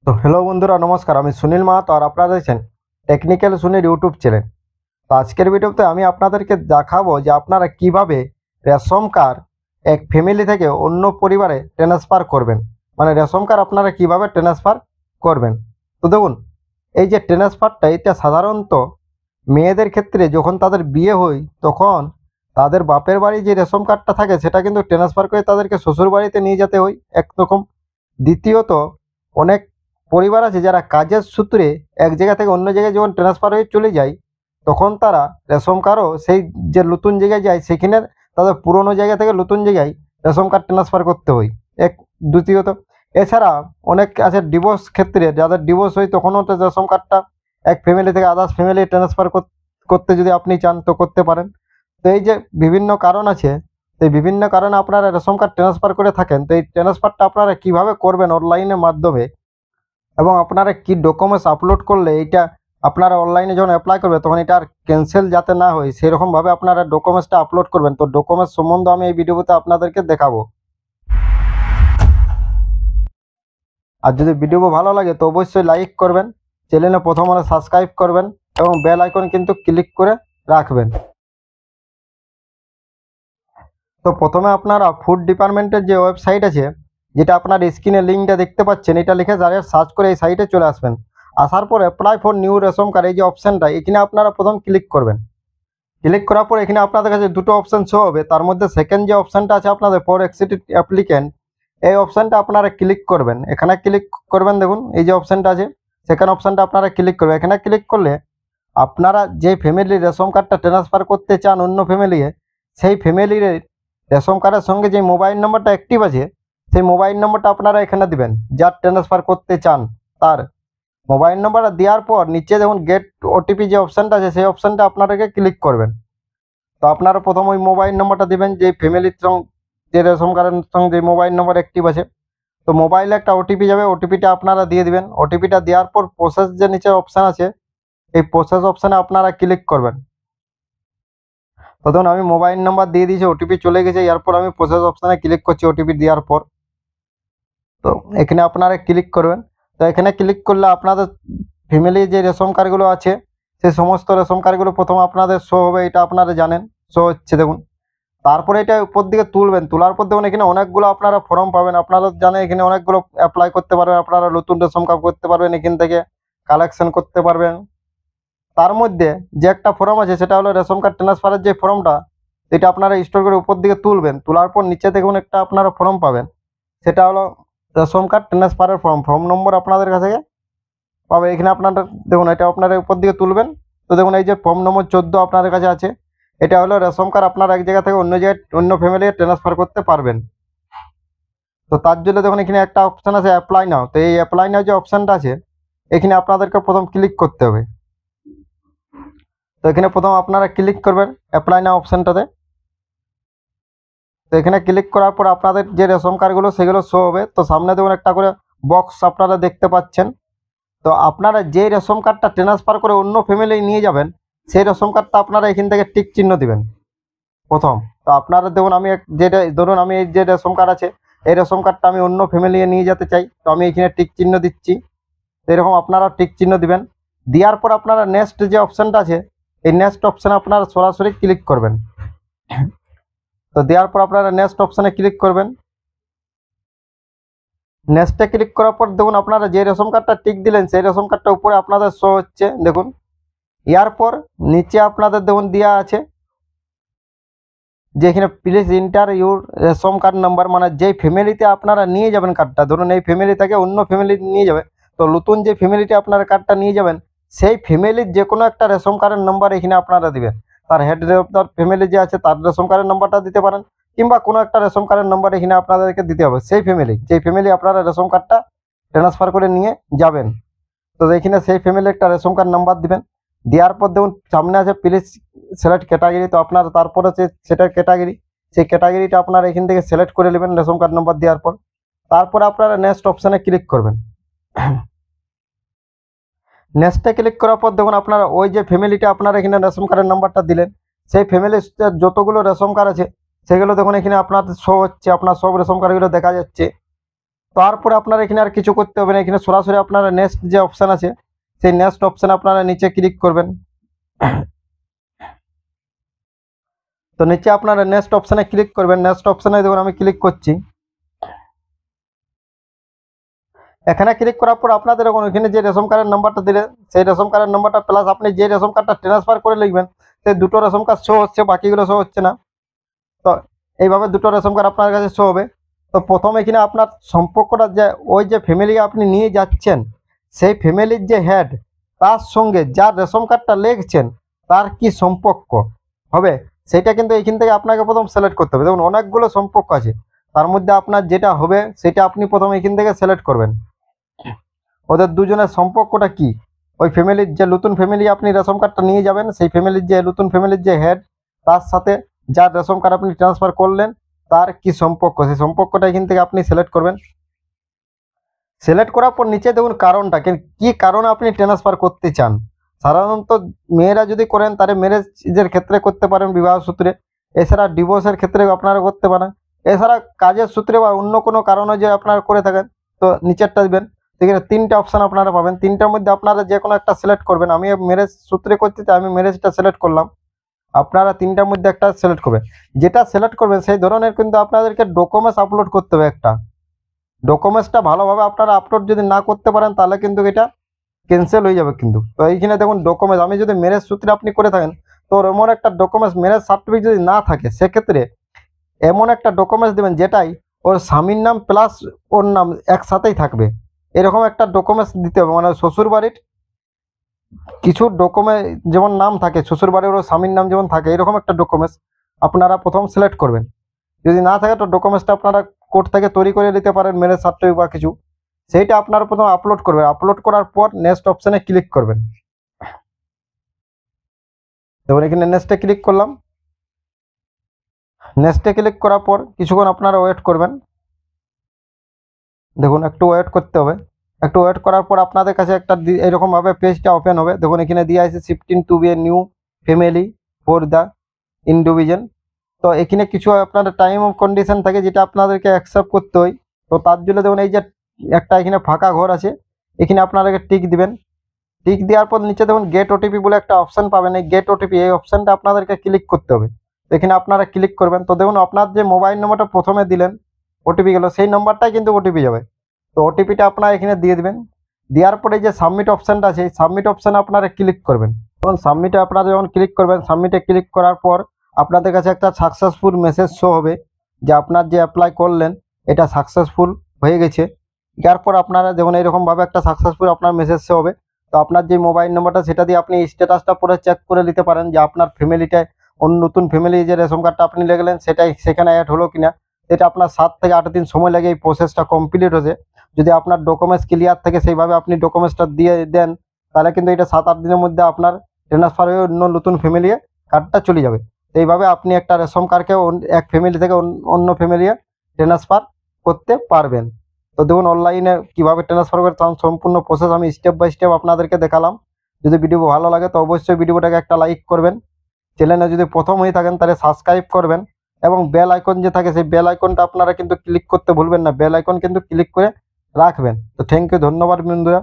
তো হ্যালো বন্ধুরা, নমস্কার। আমি সুনীল মাহাতো আর আপনারা দেখছেন টেকনিক্যাল সুনীল ইউটিউব চ্যানেল। তো আজকের ভিডিওতে আমি আপনাদেরকে দেখাবো যে আপনারা কিভাবে রেশন কার্ড এক ফ্যামিলি থেকে অন্য পরিবারে ট্রান্সফার করবেন, মানে রেশন কার্ড আপনারা কিভাবে ট্রান্সফার করবেন। তো দেখুন, এই যে ট্রান্সফারটা, এটা সাধারণত মেয়েদের ক্ষেত্রে যখন তাদের বিয়ে হয় তখন তাদের বাপের বাড়ি যে রেশন কার্ডটা থাকে সেটা কিন্তু ট্রান্সফার করে তাদেরকে শ্বশুর বাড়িতে নিয়ে যেতে হয় একরকম। দ্বিতীয়ত, অনেক পরিবার আছে যারা কাজের সূত্রে এক জায়গা থেকে অন্য জায়গায় যখন ট্রান্সফার হয়ে চলে যায় তখন তারা রেশন কার্ডও সেই যে নতুন জায়গায় যায় সেখানে তাদের পুরনো জায়গা থেকে নতুন জায়গায় রেশন কার্ড ট্রান্সফার করতে হয় এক। দ্বিতীয়ত, এছাড়া অনেক আছে ডিভোর্স ক্ষেত্রে, যাদের ডিভোর্স হয় তখনও তো রেশন কার্ডটা এক ফ্যামিলি থেকে আদার্স ফ্যামিলি ট্রান্সফার করতে যদি আপনি চান তো করতে পারেন। তো এই যে বিভিন্ন কারণ আছে, তো এই বিভিন্ন কারণে আপনারা রেশন কার্ড ট্রান্সফার করে থাকেন। তো এই ট্রান্সফারটা আপনারা কিভাবে করবেন অনলাইনের মাধ্যমে এবং আপনারা কি ডকুমেন্টস আপলোড করলে এইটা আপনারা অনলাইনে যখন অ্যাপ্লাই করবে তখন এটা আর ক্যান্সেল যাতে না হয় সেরকমভাবে আপনারা ডকুমেন্টসটা আপলোড করবেন। তো ডকুমেন্টস সম্বন্ধে আমি এই ভিডিওতে আপনাদেরকে দেখাবো। আর যদি ভিডিও ভালো লাগে তো অবশ্যই লাইক করবেন, চ্যানেলে প্রথম হলে সাবস্ক্রাইব করবেন এবং বেল আইকন কিন্তু ক্লিক করে রাখবেন। তো প্রথমে আপনারা ফুড ডিপার্টমেন্টের যে ওয়েবসাইট আছে, যেটা আপনার স্ক্রিনে লিঙ্কটা দেখতে পাচ্ছেন, এটা লিখে ডাইরেক্ট সার্চ করে এই সাইটে চলে আসবেন। আসার পর apply for new ration card এই যে অপশানটা, এখানে আপনারা প্রথম ক্লিক করবেন। ক্লিক করার পর এখানে আপনাদের কাছে দুটো অপশান শো হবে, তার মধ্যে সেকেন্ড যে অপশানটা আছে আপনাদের ফর এক্সিটেড অ্যাপ্লিক্যান্ট, এই অপশানটা আপনারা ক্লিক করবেন। এখানে ক্লিক করবেন, দেখুন এই যে অপশানটা আছে সেকেন্ড অপশানটা আপনারা ক্লিক করবেন। এখানে ক্লিক করলে আপনারা যে ফ্যামিলির রেশন কার্ডটা ট্রান্সফার করতে চান অন্য ফ্যামিলিকে, সেই ফ্যামিলির রেশন কার্ডের সঙ্গে যে মোবাইল নম্বরটা অ্যাক্টিভ আছে সেই মোবাইল নম্বরটা আপনারা এখানে দিবেন। যার ট্রান্সফার করতে চান তার মোবাইল নম্বরটা দেওয়ার পর নিচে দেখুন গেট ওটিপি যে অপশানটা আছে সেই অপশানটা আপনাদেরকে ক্লিক করবেন। তো আপনারা প্রথম ওই মোবাইল নম্বরটা দিবেন যে ফ্যামিলির সঙ্গে যে রেশন কার্ডের সঙ্গে যে মোবাইল নম্বর অ্যাক্টিভ আছে। তো মোবাইলে একটা ওটিপি যাবে, ওটিপিটা আপনারা দিয়ে দিবেন। ওটিপিটা দেওয়ার পর প্রসেস যে নিচে অপশান আছে এই প্রসেস অপশানে আপনারা ক্লিক করবেন। তো ধরুন আমি মোবাইল নাম্বার দিয়ে দিয়েছি, ওটিপি চলে গেছে, এরপর আমি প্রসেস অপশানে ক্লিক করছি ওটিপি দেওয়ার পর। তো এখানে আপনারা ক্লিক করবেন। তো এখানে ক্লিক করলে আপনাদের ফ্যামিলি যে রেশন কার্ডগুলো আছে সেই সমস্ত রেশন কার্ডগুলো প্রথম আপনাদের শো হবে, এটা আপনারা জানেন শো হচ্ছে দেখুন। তারপরে এটা উপর দিকে তুলবেন, তোলার পর দেখুন এখানে অনেকগুলো আপনারা ফর্ম পাবেন। আপনারা জানেন এখানে অনেকগুলো অ্যাপ্লাই করতে পারবেন, আপনারা নতুন রেশন কার্ড করতে পারবেন, এখান থেকে কালেকশন করতে পারবেন। তার মধ্যে যে একটা ফর্ম আছে সেটা হলো রেশন কার্ড ট্রান্সফারের যে ফর্মটা, এটা আপনারা স্টোর করে উপর দিকে তুলবেন। তোলার পর নিচে দেখুন একটা আপনারা ফর্ম পাবেন, সেটা হলো রেশন কার্ড ট্রান্সফারের ফর্ম। ফর্ম নম্বর আপনাদের কাছে পাবে, এখানে আপনারা দেখুন এটা আপনারা উপর দিকে তুলবেন। তো দেখুন এই যে ফর্ম নম্বর 14 আপনাদের কাছে আছে, এটা হলো রেশন কার্ড আপনারা এক জায়গা থেকে অন্য জায়গায় অন্য ফ্যামিলি ট্রান্সফার করতে পারবেন। তো তার জন্য দেখুন এখানে একটা অপশান আছে অ্যাপ্লাই নাও। তো এই অ্যাপ্লাই নাও যে অপশানটা আছে এখানে আপনাদেরকে প্রথম ক্লিক করতে হবে। তো এখানে প্রথম আপনারা ক্লিক করবেন অ্যাপ্লাই নাও অপশানটাতে। তো এখানে ক্লিক করার পর আপনাদের যে রেশন কার্ডগুলো সেগুলো শো হবে। তো সামনে দেখুন একটা করে বক্স আপনারা দেখতে পাচ্ছেন। তো আপনারা যে রেশন কার্ডটা ট্রান্সফার করে অন্য ফ্যামিলি নিয়ে যাবেন সেই রেশন কার্ডটা আপনারা এখান থেকে টিক চিহ্ন দিবেন প্রথম। তো আপনারা দেখুন আমি যেটা ধরুন আমি এই যে রেশন কার্ড আছে এই রেশন কার্ডটা আমি অন্য ফ্যামিলি নিয়ে যেতে চাই, তো আমি এখানে টিক চিহ্ন দিচ্ছি। এরকম আপনারা টিক চিহ্ন দিবেন। দেওয়ার পর আপনারা নেক্সট যে অপশানটা আছে এই নেক্সট অপশানে আপনারা সরাসরি ক্লিক করবেন। তো দেওয়ার পর আপনারা নেক্সট অপশানে ক্লিক করবেন। নেক্সটে ক্লিক করার পর দেখুন আপনারা যে রেশন কার্ডটা টিক দিলেন সেই রেশন কার্ডটা উপরে আপনাদের শো হচ্ছে দেখুন। এরপর নিচে আপনাদের দেখুন দেওয়া আছে যে এখানে please enter your ration card number, মানে যেই ফ্যামিলিতে আপনারা নিয়ে যাবেন কার্ডটা, ধরুন এই ফ্যামিলি থেকে অন্য ফ্যামিলি নিয়ে যাবে, তো নতুন যে ফ্যামিলিতে আপনারা কার্ডটা নিয়ে যাবেন সেই ফ্যামিলির যে কোনো একটা রেশন কার্ডের নাম্বার এখানে আপনারা দিবেন। তার হেড অফ দ্য ফ্যামিলি যে আছে তার রেশন কার্ডের নাম্বারটা দিতে পারেন, কিংবা কোনো একটা রেশন কার্ডের নাম্বার এখানে আপনাদেরকে দিতে হবে সেই ফ্যামিলি যেই ফ্যামিলি আপনারা রেশন কার্ডটা ট্রান্সফার করে নিয়ে যাবেন। তো এখানে সেই ফ্যামিলি একটা রেশন কার্ড নাম্বার দিবেন। দেওয়ার পর দেখুন সামনে আছে প্লিজ সিলেক্ট ক্যাটাগরি। তো আপনার তারপর আছে সেটার ক্যাটাগরি, সেই ক্যাটাগরিটা আপনারা এখান থেকে সিলেক্ট করে নেবেন রেশন কার্ড নাম্বার দেওয়ার পর। তারপর আপনারা নেক্সট অপশানে ক্লিক করবেন। নেক্সটে ক্লিক করার পর দেখুন আপনারা ওই যে ফ্যামিলিটা আপনারা এখানে রেশন কার্ডের নাম্বারটা দিলেন সেই ফ্যামিলির যতগুলো রেশন কার্ড আছে সেগুলো দেখুন এখানে আপনাদের শো হচ্ছে, আপনার সব রেশন কার্ডগুলো দেখা যাচ্ছে। তারপরে আপনারা এখানে আর কিছু করতে হবে না, এখানে সরাসরি আপনারা নেক্সট যে অপশান আছে সেই নেক্সট অপশানে আপনারা নিচে ক্লিক করবেন। তো নিচে আপনারা নেক্সট অপশানে ক্লিক করবেন। নেক্সট অপশানে দেখুন আমি ক্লিক করছি। এখানে ক্লিক করার পর আপনাদের এখন ওইখানে যে রেশন কার্ডের নাম্বারটা দিলেন সেই রেশন কার্ডের নাম্বারটা প্লাস আপনি যে রেশন কার্ডটা ট্রান্সফার করে লিখবেন সেই দুটো রেশন কার্ড শো হচ্ছে, বাকিগুলো শো হচ্ছে না। তো এইভাবে দুটো রেশন কার্ড আপনার কাছে শো হবে। তো প্রথমে এখানে আপনার সম্পর্কটা যে ওই যে ফ্যামিলি আপনি নিয়ে যাচ্ছেন সেই ফ্যামিলির যে হেড তার সঙ্গে যার রেশন কার্ডটা লিখছেন তার কি সম্পর্ক হবে সেটা কিন্তু এইখান থেকে আপনাকে প্রথম সিলেক্ট করতে হবে। দেখুন অনেকগুলো সম্পর্ক আছে, তার মধ্যে আপনার যেটা হবে সেটা আপনি প্রথম এখান থেকে সিলেক্ট করবেন। ওদের দুজনের সম্পর্কটা কি, ওই ফ্যামিলির যে নতুন ফ্যামিলি আপনি রেশন কার্ডটা নিয়ে যাবেন সেই ফ্যামিলির যে নতুন ফ্যামিলির যে হেড তার সাথে যার রেশন কার্ড আপনি ট্রান্সফার করলেন তার কি সম্পর্ক, সেই সম্পর্কটা এখান থেকে আপনি সিলেক্ট করবেন। সিলেক্ট করার পর নিচে দেখুন কারণটা কি কারণে আপনি ট্রান্সফার করতে চান। সাধারণত মেয়েরা যদি করেন তাহলে ম্যারেজের ক্ষেত্রে করতে পারেন বিবাহ সূত্রে, এছাড়া ডিভোর্সের ক্ষেত্রে আপনারা করতে পারেন, এছাড়া কাজের সূত্রে বা অন্য কোনো কারণে যে আপনারা করে থাকেন তো নিচেরটা দিবেন। সেখানে তিনটা অপশান আপনারা পাবেন, তিনটার মধ্যে আপনারা যে কোনো একটা সিলেক্ট করবেন। আমি ম্যারেজ সূত্রে করতে চাই, আমি ম্যারেজটা সিলেক্ট করলাম। আপনারা তিনটার মধ্যে একটা সিলেক্ট করবেন, যেটা সিলেক্ট করবেন সেই ধরনের কিন্তু আপনাদেরকে ডকুমেন্টস আপলোড করতে হবে। একটা ডকুমেন্টসটা ভালোভাবে আপনারা আপলোড যদি না করতে পারেন তাহলে কিন্তু এটা ক্যান্সেল হয়ে যাবে কিন্তু। তো এইখানে দেখুন ডকুমেন্টস, আমি যদি ম্যারেজ সূত্রে আপনি করে থাকেন তো এমন একটা ডকুমেন্টস ম্যারেজ সার্টিফিকেট যদি না থাকে সেক্ষেত্রে এমন একটা ডকুমেন্টস দেবেন যেটাই ওর স্বামীর নাম প্লাস ওর নাম একসাথেই থাকবে, এরকম একটা ডকুমেন্টস দিতে হবে। মানে শ্বশুর বাড়ির কিছু ডকুমেন্ট যেমন নাম থাকে, শ্বশুর বাড়ির ওর স্বামীর নাম যেমন থাকে এরকম একটা ডকুমেন্টস আপনারা প্রথম সিলেক্ট করবেন। যদি না থাকে তো ডকুমেন্টসটা আপনারা কোর্ট থেকে তৈরি করে দিতে পারেন ম্যারেজ সার্টিফিকেট বা কিছু, সেইটা আপনারা প্রথম আপলোড করবেন। আপলোড করার পর নেক্সট অপশানে ক্লিক করবেন। দেখুন এখানে নেক্সটে ক্লিক করলাম। নেক্সটে ক্লিক করার পর কিছুক্ষণ আপনারা ওয়েট করবেন। দেখুন একটু ওয়েট করতে হবে। একটু ওয়েট করার পর আপনাদের কাছে একটা এরকমভাবে পেজটা ওপেন হবে। দেখুন এখানে দিয়ে আছে shifting to be a new family for the individual. তো এখানে কিছু আপনাদের টাইম অফ কন্ডিশন থাকে যেটা আপনাদেরকে অ্যাকসেপ্ট করতে হয়। তো তার জন্য দেখুন এই যে একটা এখানে ফাঁকা ঘর আছে, এখানে আপনাদেরকে টিক দিবেন। টিক দেওয়ার পর নিচে দেখুন গেট ওটিপি বলে একটা অপশান পাবেন, এই গেট ওটিপি এই অপশানটা আপনাদেরকে ক্লিক করতে হবে। এখানে আপনারা ক্লিক করবেন। তো দেখুন আপনার যে মোবাইল নম্বরটা প্রথমে দিলেন ওটিপি গেল সেই নম্বরটাই কিন্তু ওটিপি যাবে। তো ওটিপিটা আপনারা এখানে দিয়ে দেবেন। দেওয়ার পরে যে সাবমিট অপশানটা আছে এই সাবমিট অপশানে আপনারা ক্লিক করবেন। তখন সাবমিটে আপনারা যখন ক্লিক করবেন, সাবমিটে ক্লিক করার পর আপনাদের কাছে একটা সাকসেসফুল মেসেজ শো হবে যে আপনার যে অ্যাপ্লাই করলেন এটা সাকসেসফুল হয়ে গেছে। এরপর আপনারা যেমন এইরকমভাবে একটা সাকসেসফুল আপনার মেসেজ শো হবে। তো আপনার যে মোবাইল নম্বরটা সেটা দিয়ে আপনি স্ট্যাটাসটা পরে চেক করে নিতে পারেন যে আপনার ফ্যামিলিটায় অন্য নতুন ফ্যামিলি যে রেশন কার্ডটা আপনি লিখলেন সেটাই সেখানে অ্যাড হলো কিনা। এটা আপনার 7 থেকে 8 দিন সময় লাগে এই প্রসেসটা কমপ্লিট হতে। যদি আপনার ডকুমেন্টস ক্লিয়ার থাকে সেইভাবে আপনি ডকুমেন্টসটা দিয়ে দেন তাহলে কিন্তু এটা 7-8 দিনের মধ্যে আপনার ট্রান্সফার হয়ে অন্য নতুন ফ্যামিলি কার্ডটা চলে যাবে। তো এইভাবে আপনি একটা রেশন কার্ডকে এক ফ্যামিলি থেকে অন্য ফ্যামিলি ট্রান্সফার করতে পারবেন। তো দেখুন অনলাইনে কীভাবে ট্রান্সফার করে তার সম্পূর্ণ প্রসেস আমি স্টেপ বাই স্টেপ আপনাদেরকে দেখালাম। যদি ভিডিও ভালো লাগে তো অবশ্যই ভিডিওটাকে একটা লাইক করবেন। চ্যানেলে যদি প্রথম হয়ে থাকেন তাহলে সাবস্ক্রাইব করবেন এবং বেল আইকন যে থাকে সেই বেল আইকনটা আপনারা কিন্তু ক্লিক করতে ভুলবেন না, বেল আইকন কিন্তু ক্লিক করে রাখবেন। তো থ্যাংক ইউ, ধন্যবাদ বন্ধুরা।